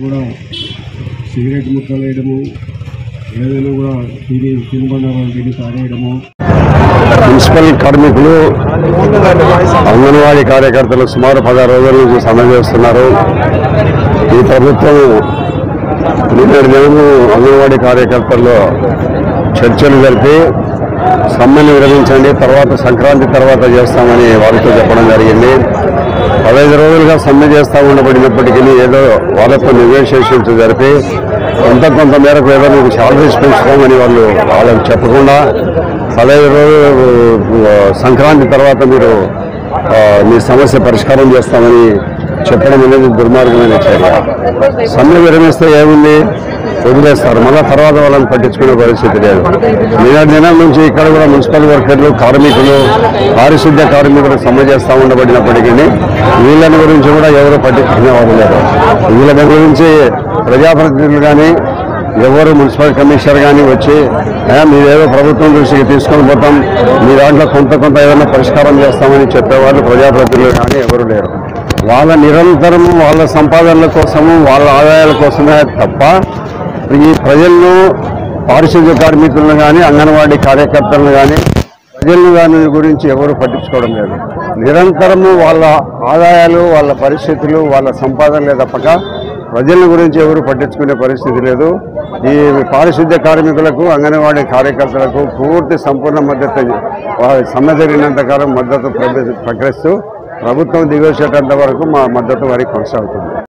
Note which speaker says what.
Speaker 1: కూడా సిగరెట్ ముక్కలు వేయడము, ఏదైనా కూడా తినుబండారాలు తిని తాగేయడము.
Speaker 2: మున్సిపల్ కార్మికులు అంగన్వాడీ కార్యకర్తలు సుమారు 16 రోజుల నుంచి సమ్మె చేస్తున్నారు. ఈ ప్రభుత్వం నిన్నటి దినము అంగన్వాడీ కార్యకర్తల్లో చర్చలు జరిపి సమ్మెను విరమించండి, తర్వాత సంక్రాంతి తర్వాత చేస్తామని వారితో చెప్పడం జరిగింది. 15 రోజులుగా సమ్మె చేస్తూ ఉండబడినప్పటికీ ఏదో వాళ్ళతో నెగోషియేషన్స్ జరిపి కొంత మేరకు ఏదో మీకు శాలరీస్ పెంచుతామని వాళ్ళకి చెప్పకుండా 15 రోజులు సంక్రాంతి తర్వాత మీరు మీ సమస్య పరిష్కారం చేస్తామని చెప్పడం అనేది దుర్మార్గమైన చర్య. సమ్మె విరమిస్తే ఏముంది, వదిలేస్తారు, మళ్ళీ తర్వాత వాళ్ళని పట్టించుకునే పరిస్థితి లేదు. నిన్నటి దినం నుంచి ఇక్కడ కూడా మున్సిపల్ వర్కర్లు, కార్మికులు, పారిశుద్ధ్య కార్మికులు సమ్మె చేస్తూ ఉండబడినప్పటికీ వీళ్ళని గురించి కూడా ఎవరు పట్టించుకునేవారు లేరు. వీళ్ళ గురించి ప్రజాప్రతినిధులు కానీ ఎవరు మున్సిపల్ కమిషనర్ కానీ వచ్చి మీరేదో ప్రభుత్వం దృష్టికి తీసుకొని పోతాం, మీ దాంట్లో కొంత ఏదైనా పరిష్కారం చేస్తామని చెప్పేవాళ్ళు ప్రజాప్రతినిధులు కానీ ఎవరు లేరు. వాళ్ళ నిరంతరం వాళ్ళ సంపాదనల కోసము, వాళ్ళ ఆదాయాల కోసమే తప్ప ఈ ప్రజలను, పారిశుద్ధ్య కార్మికులను కానీ, అంగన్వాడీ కార్యకర్తలను కానీ, ప్రజలను దాని గురించి ఎవరు పట్టించుకోవడం లేదు. నిరంతరము వాళ్ళ ఆదాయాలు, వాళ్ళ పరిస్థితులు, వాళ్ళ సంపాదనలే తప్పక ప్రజల గురించి ఎవరు పట్టించుకునే పరిస్థితి లేదు. ఈ పారిశుద్ధ్య కార్మికులకు, అంగన్వాడీ కార్యకర్తలకు పూర్తి సంపూర్ణ మద్దతు, సమ్మె జరిగినంత కాలం మద్దతు ప్రకటిస్తూ ప్రభుత్వం దిగొచ్చేటంత వరకు మా మద్దతు వారికి కొనసాగుతుంది.